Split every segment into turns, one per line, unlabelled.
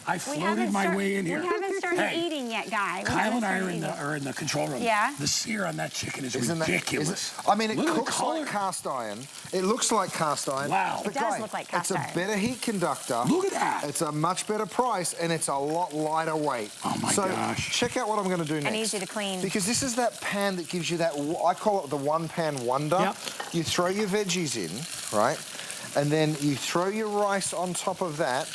I floated my way in here.
We haven't started eating yet, Guy.
Kyle and I are in the control room.
Yeah.
The sear on that chicken is ridiculous.
I mean, it cooks like cast iron. It looks like cast iron.
Wow.
It does look like cast iron.
It's a better heat conductor.
Look at that.
It's a much better price, and it's a lot lighter weight.
Oh, my gosh.
Check out what I'm going to do next.
And easy to clean.
Because this is that pan that gives you that, I call it the one-pan wonder.
Yep.
You throw your veggies in, right? And then you throw your rice on top of that.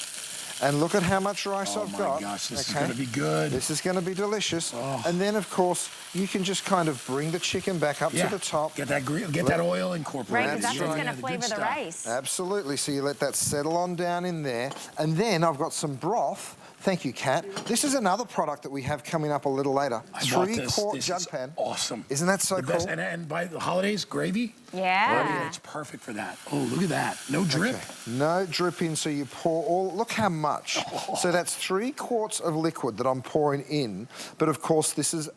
And look at how much rice I've got.
Oh, my gosh, this is going to be good.
This is going to be delicious.
Oh.
And then, of course, you can just kind of bring the chicken back up to the top.
Get that oil incorporated.
Right, because that's what's going to flavor the rice.
Absolutely. So you let that settle on down in there. And then I've got some broth. Thank you, Kat. This is another product that we have coming up a little later. 3-quart jug pan.
Awesome.
Isn't that so cool?
And by the holidays, gravy.
Yeah.
It's perfect for that. Oh, look at that. No drip.
Okay. No dripping, so you pour all, look how much. So that's 3 quarts of liquid that I'm pouring in. But of course, this is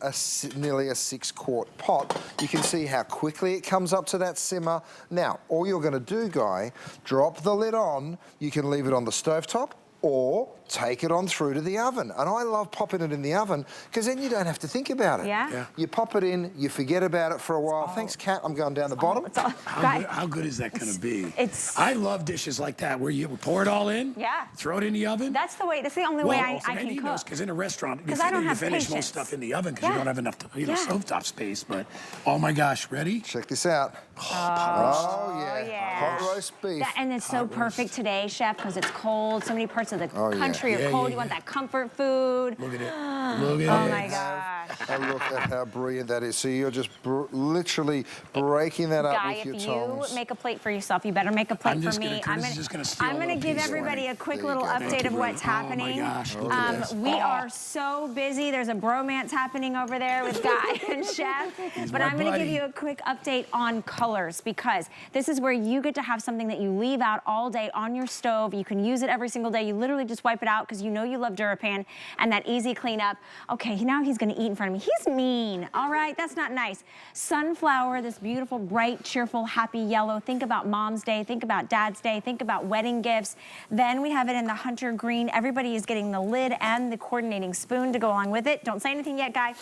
nearly a 6-quart pot. You can see how quickly it comes up to that simmer. Now, all you're gonna do, Guy, drop the lid on. You can leave it on the stovetop, or take it on through to the oven. And I love popping it in the oven because then you don't have to think about it.
Yeah.
You pop it in, you forget about it for a while. Thanks, Kat. I'm going down the bottom.
How good is that going to be? I love dishes like that where you pour it all in, throw it in the oven.
That's the way. That's the only way I can cook.
Because in a restaurant,
you
finish most stuff in the oven because you don't have enough stovetop space. But oh my gosh, ready?
Check this out.
Oh,
yeah. Hot roast beef.
And it's so perfect today, Chef, because it's cold. So many parts of the country are cold. You want that comfort food.
Look at it. Look at it.
Oh my gosh.
And look at how brilliant that is. So you're just literally breaking that up with your tongs.
If you make a plate for yourself, you better make a plate for me.
I'm going
to give everybody a quick little update of what's happening.
Oh my gosh.
We are so busy. There's a bromance happening over there with Guy and Chef. But I'm going to give you a quick update on colors because this is where you get to have something that you leave out all day on your stove. You can use it every single day. You literally just wipe it out because you know you love DuraPan and that easy cleanup. Okay, now he's going to eat in front of me. He's mean. All right, that's not nice. Sunflower, this beautiful, bright, cheerful, happy yellow. Think about Mom's Day. Think about Dad's Day. Think about wedding gifts. Then we have it in the hunter green. Everybody is getting the lid and the coordinating spoon to go along with it. Don't say anything yet, Guy.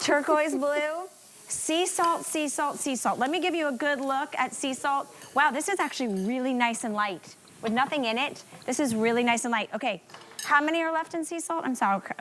Turquoise blue. Sea salt, sea salt, sea salt. Let me give you a good look at sea salt. Wow, this is actually really nice and light. With nothing in it, this is really nice and light. Okay, how many are left in sea salt? I'm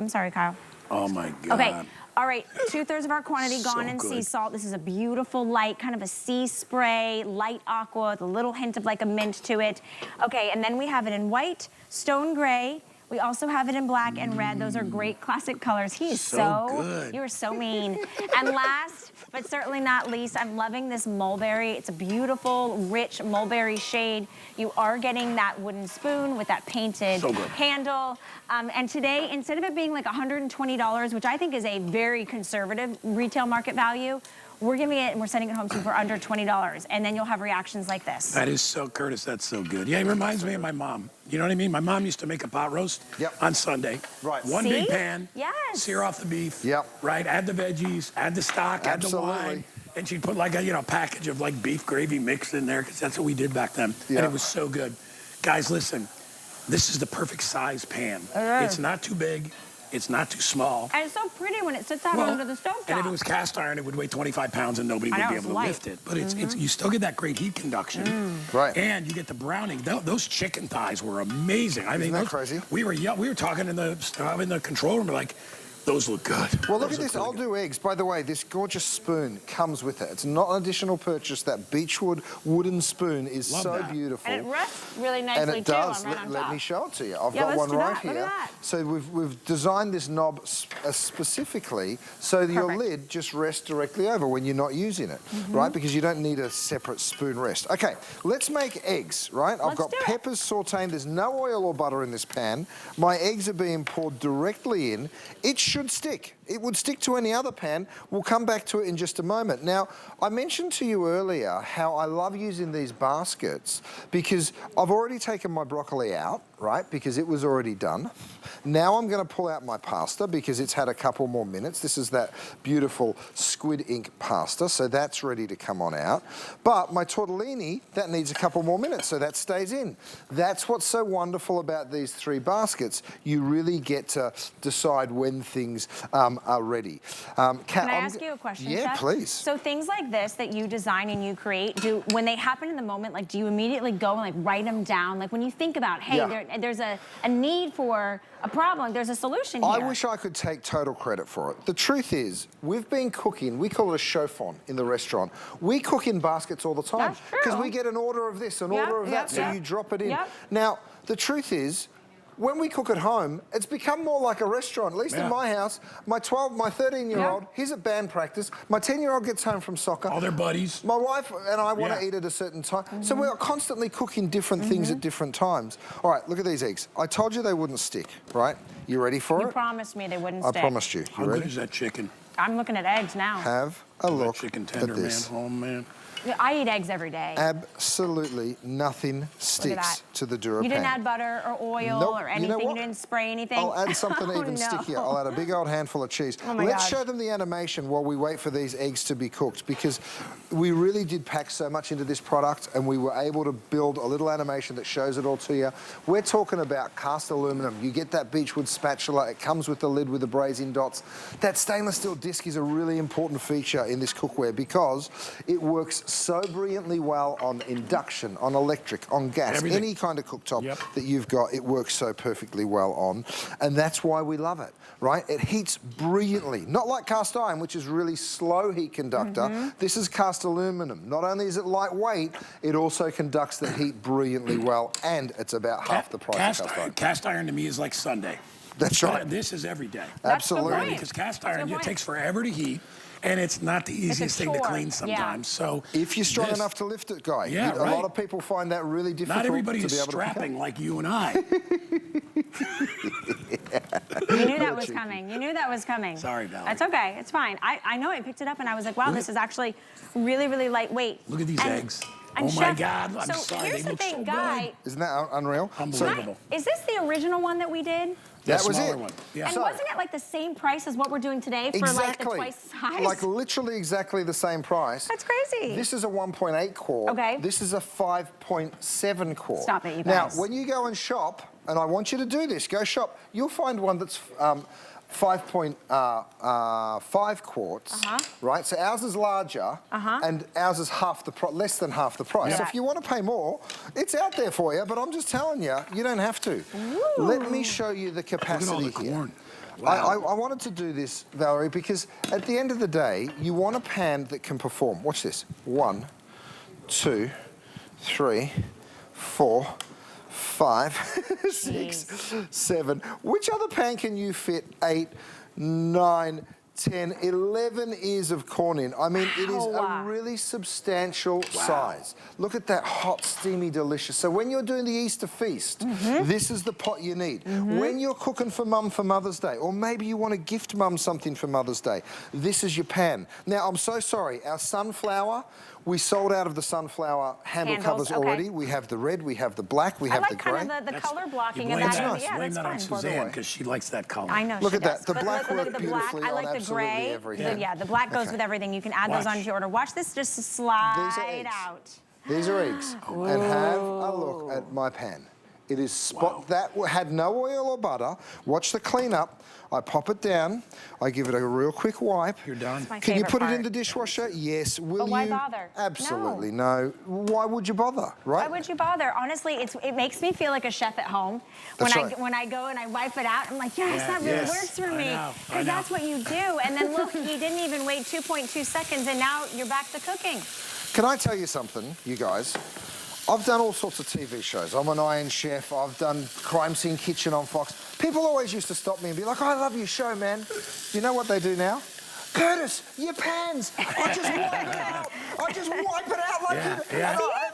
sorry, Kyle.
Oh my God.
Okay, all right, 2/3 of our quantity gone in sea salt. This is a beautiful light, kind of a sea spray, light aqua with a little hint of like a mint to it. Okay, and then we have it in white, stone gray. We also have it in black and red. Those are great classic colors. He is so
good.
You are so mean. And last, but certainly not least, I'm loving this mulberry. It's a beautiful, rich mulberry shade. You are getting that wooden spoon with that painted handle. And today, instead of it being like $120, which I think is a very conservative retail market value, we're giving it and we're sending it home to you for under $20. And then you'll have reactions like this.
That is so, Curtis, that's so good. Yeah, it reminds me of my mom. You know what I mean? My mom used to make a pot roast on Sunday.
Right.
One big pan, sear off the beef,
Yep.
right? Add the veggies, add the stock, add the wine. And she'd put like a package of like beef gravy mixed in there because that's what we did back then. And it was so good. Guys, listen, this is the perfect size pan. It's not too big. It's not too small.
And it's so pretty when it sits out under the stove top.
And if it was cast iron, it would weigh 25 pounds and nobody would be able to lift it. But it's you still get that great heat conduction.
Right.
And you get the browning. Those chicken thighs were amazing. I mean,
Isn't that crazy?
We were talking in the control room, like, those look good.
Well, look at this. I'll do eggs. By the way, this gorgeous spoon comes with it. It's not an additional purchase. That beechwood wooden spoon is so beautiful.
And it rests really nicely,
and it does.
too.
Let me show it to you. I've got one right here.
Look at that.
So we've designed this knob specifically so that your lid just rests directly over when you're not using it, right? Because you don't need a separate spoon rest. Okay, let's make eggs, right? I've got peppers sauteing. There's no oil or butter in this pan. My eggs are being poured directly in. It should stick. It would stick to any other pan. We'll come back to it in just a moment. Now, I mentioned to you earlier how I love using these baskets because I've already taken my broccoli out, right, because it was already done. Now I'm going to pull out my pasta because it's had a couple more minutes. This is that beautiful squid ink pasta, so that's ready to come on out. But my tortellini, that needs a couple more minutes, so that stays in. That's what's so wonderful about these three baskets. You really get to decide when things are ready.
Can I ask you a question,
Yeah,
Chef?
please.
So things like this that you design and you create, when they happen in the moment, like, do you immediately go and like write them down? Like when you think about, hey, there's a need for a problem, there's a solution here.
I wish I could take total credit for it. The truth is, we've been cooking, we call it a chauffon in the restaurant. We cook in baskets all the time. Because we get an order of this, an order of that, so you drop it in. Now, the truth is, when we cook at home, it's become more like a restaurant, at least in my house. My 13-year-old, he's at band practice. My 10-year-old gets home from soccer.
All their buddies.
My wife and I want to eat at a certain time. So we're constantly cooking different things at different times. All right, look at these eggs. I told you they wouldn't stick, right? You ready for it?
You promised me they wouldn't stick.
I promised you.
How good is that chicken?
I'm looking at eggs now.
Have a look
chicken
at
tender,
this.
man. Oh, man.
I eat eggs every day.
Absolutely nothing sticks to the DuraPan.
You didn't add butter or oil or anything? You didn't spray anything?
I'll add something even stickier. I'll add a big old handful of cheese. Let's show them the animation while we wait for these eggs to be cooked, because we really did pack so much into this product and we were able to build a little animation that shows it all to you. We're talking about cast aluminum. You get that beechwood spatula. It comes with the lid with the braising dots. That stainless steel disc is a really important feature in this cookware because it works so brilliantly well on induction, on electric, on gas, any kind of cooktop that you've got, it works so perfectly well on. And that's why we love it, right? It heats brilliantly. Not like cast iron, which is really slow heat conductor. This is cast aluminum. Not only is it lightweight, it also conducts the heat brilliantly well, and it's about half the price of cast iron.
Cast iron to me is like Sunday.
That's right.
This is every day.
Absolutely.
Because cast iron, it takes forever to heat. And it's not the easiest thing to clean sometimes. So
if you're strong enough to lift it, Guy.
Yeah,
a lot of people find that really difficult.
Not everybody is strapping like you and I.
You knew that was coming. You knew that was coming.
Sorry, Valerie.
That's okay. It's fine. I know I picked it up and I was like, wow, this is actually really, really lightweight.
Look at these eggs.
And
oh my God, I'm sorry,
here's
they
the
look
thing,
so
Guy.
good.
Isn't that unreal?
Unbelievable.
Is this the original one that we did?
That was it.
One. Yeah.
And wasn't it like the same price as what we're doing today for like the twice the size?
Like literally exactly the same price.
That's crazy.
This is a 1.8 quart.
Okay.
This is a 5.7 quart.
Stop it, you guys.
Now, when you go and shop, and I want you to do this, go shop, you'll find one that's 5.5 quarts, right? So ours is larger, and ours is less than half the price. So if you want to pay more, it's out there for you, but I'm just telling you, you don't have to.
Ooh.
Let me show you the capacity
Look at all the corn.
here.
Wow.
I wanted to do this, Valerie, because at the end of the day, you want a pan that can perform. Watch this. 1, 2, 3, 4, 5, 6, 7. Which other pan can you fit 8, 9, 10, 11 ears of corn in? I mean, it is a really substantial size. Look at that hot, steamy, delicious. So when you're doing the Easter feast, this is the pot you need. When you're cooking for Mum for Mother's Day, or maybe you want to gift Mum something for Mother's Day, this is your pan. Now, I'm so sorry, our sunflower, we sold out of the sunflower handle covers already. We have the red, we have the black, we have the grey.
I like kind of the color blocking of
Blame
that.
that on Suzanne, because she likes that color.
I know.
Look at that. The
But
black worked beautifully
I like
on
the gray.
everything.
Yeah, the black goes with everything. You can add those onto your order. Watch this just slide out.
These are eggs. And have a look at my pan. It is that had no oil or butter. Watch the cleanup. I pop it down. I give it a real quick wipe.
You're done.
Can you put it in the dishwasher? Yes. Will you?
Why bother?
Absolutely no. Why would you bother, right?
Why would you bother? Honestly, it makes me feel like a chef at home. When I go and I wipe it out, I'm like, yes, that really works for me. Because that's what you do. And then look, you didn't even wait 2.2 seconds and now you're back to cooking.
Can I tell you something, you guys? I've done all sorts of TV shows. I'm an Iron Chef. I've done Crime Scene Kitchen on Fox. People always used to stop me and be like, I love your show, man. You know what they do now? Curtis, your pans. I just wipe it out. I just wipe it out like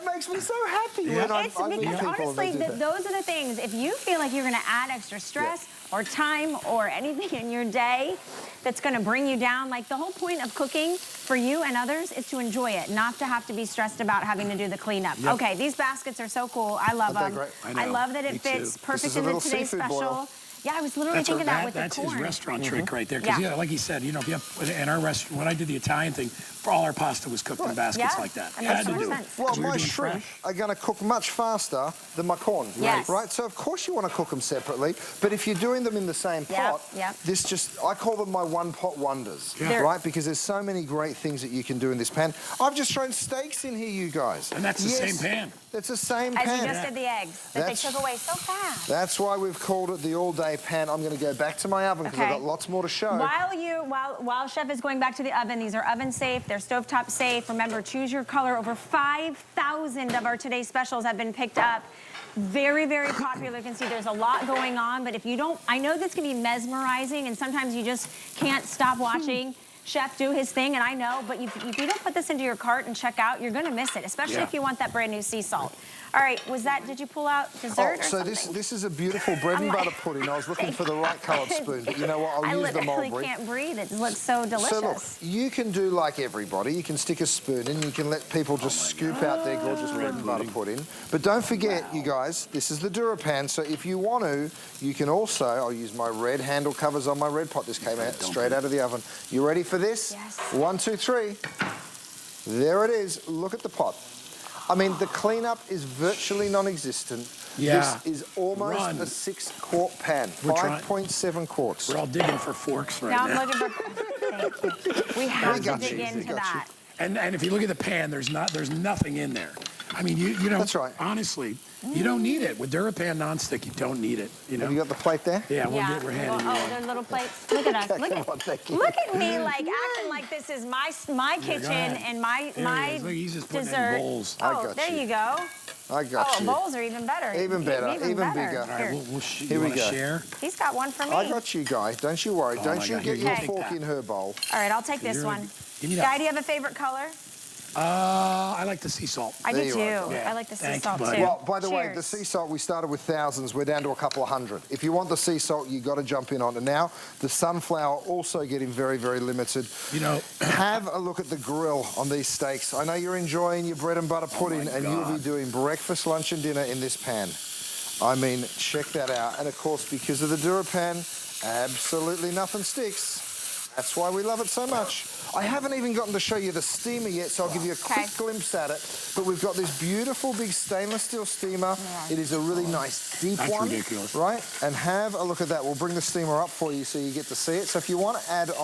makes me so happy
Yeah.
when I'm
It's
with
because
people and
honestly,
they do that.
those are the things. If you feel like you're going to add extra stress or time or anything in your day that's going to bring you down, like the whole point of cooking for you and others is to enjoy it, not to have to be stressed about having to do the cleanup.
Yep.
Okay, these baskets are so cool. I love
Aren't they
them.
great?
I know.
love that
Me
it fits
too.
perfect
This is a
in the
little
today's
seafood
special.
boil.
Yeah, I was literally thinking that with
that's
the corn.
his restaurant trick right there.
Yeah.
Because like he said, you know, if you have, in our restaurant, when I did the Italian thing, for all our pasta was cooked in baskets
Yeah,
like that.
that
Had
makes
to
more
do it.
sense.
Well,
We were
my
doing
shrimp
fresh.
are going to cook much faster than my corn.
Yes.
Right? So, of course, you want to cook them separately. But if you're doing them in the same pot,
yep.
this just, I call them my one-pot wonders.
Yeah.
Right? Because there's so many great things that you can do in this pan. I've just thrown steaks in here, you guys.
And that's the same pan.
It's the same
As
pan.
you just did the eggs that
That's-
they took away so fast.
That's why we've called it the all-day pan. I'm going to go back to my oven because I've
Okay.
got lots more to show.
While Chef is going back to the oven, these are oven safe, they're stovetop safe. Remember, choose your color. Over 5,000 of our today's specials have been picked up. Very, very popular. You can see there's a lot going on, but if you don't, I know this can be mesmerizing and sometimes you just can't stop watching Chef do his thing, and I know, but if you don't put this into your cart and check out, you're gonna miss it, especially if you want that brand new sea salt. All right, did you pull out dessert or
so
something?
this is a beautiful bread and butter pudding. I was looking for the right coloured spoon, but you know what? I'll use the
I
mulberry.
literally can't breathe. It looks so delicious.
So look, you can do like everybody. You can stick a spoon in. You can let people just scoop out their gorgeous bread and butter pudding. But don't forget, you guys, this is the DuraPan. So if you want to, you can also, I'll use my red handle covers on my red pot. This came out straight out of the oven. You ready for this?
Yes.
1, 2, 3. There it is. Look at the pot. I mean, the cleanup is virtually non-existent.
Yeah.
This is almost
Run.
a 6-quart pan,
We're trying-
5.7 quarts.
We're all digging for forks right
Now
now.
I'm looking for. Thank you. We have to
got
dig
you. We
into
got
that.
And if you look at the pan, there's nothing in there. I mean, you don't.
That's right.
Honestly, you don't need it with DuraPan nonstick. You don't need it. You know.
Have you got the plate there?
Yeah, we're handing you
Oh,
one.
they're little plates. Look at us.
Okay,
Look
come
at,
on, thank you.
look at me like acting like this is my kitchen
ahead.
and my
There he is. Look, he's just putting it in
dessert.
bowls.
I
Oh,
got
there
you.
you go.
I got
Oh,
you.
bowls are even better.
Even better, even
better.
bigger.
All right,
Here.
Here
Here we
we
go.
Share.
He's got one for me.
I got you, Guy. Don't you worry.
Oh
Don't
my
you
God,
get
here,
your
you take
fork
that.
in her bowl.
All right, I'll take this
You're-
one.
Give me that.
Guy, do you have a favorite color?
I like the sea salt.
I do
There you
too.
are.
Yeah.
I like the sea
Thank you,
salt
buddy.
too.
Well, by the way, the
Cheers.
sea salt, we started with thousands. We're down to a couple of hundred. If you want the sea salt, you got to jump in on it now. The sunflower also getting very, very limited.
You know,
Have a look at the grill on these steaks. I know you're enjoying your bread and butter pudding, and you'll be doing breakfast, lunch, and dinner in this pan. I mean, check that out. And of course, because of the DuraPan, absolutely nothing sticks. That's why we love it so much. I haven't even gotten to show you the steamer yet, so I'll give you a quick glimpse at it. But we've got this beautiful big stainless steel steamer.
Yeah.
It is a really nice deep
That's
one.
ridiculous.
Right? And have a look at that. We'll bring the steamer up for you so you get to see it. So if you want to add on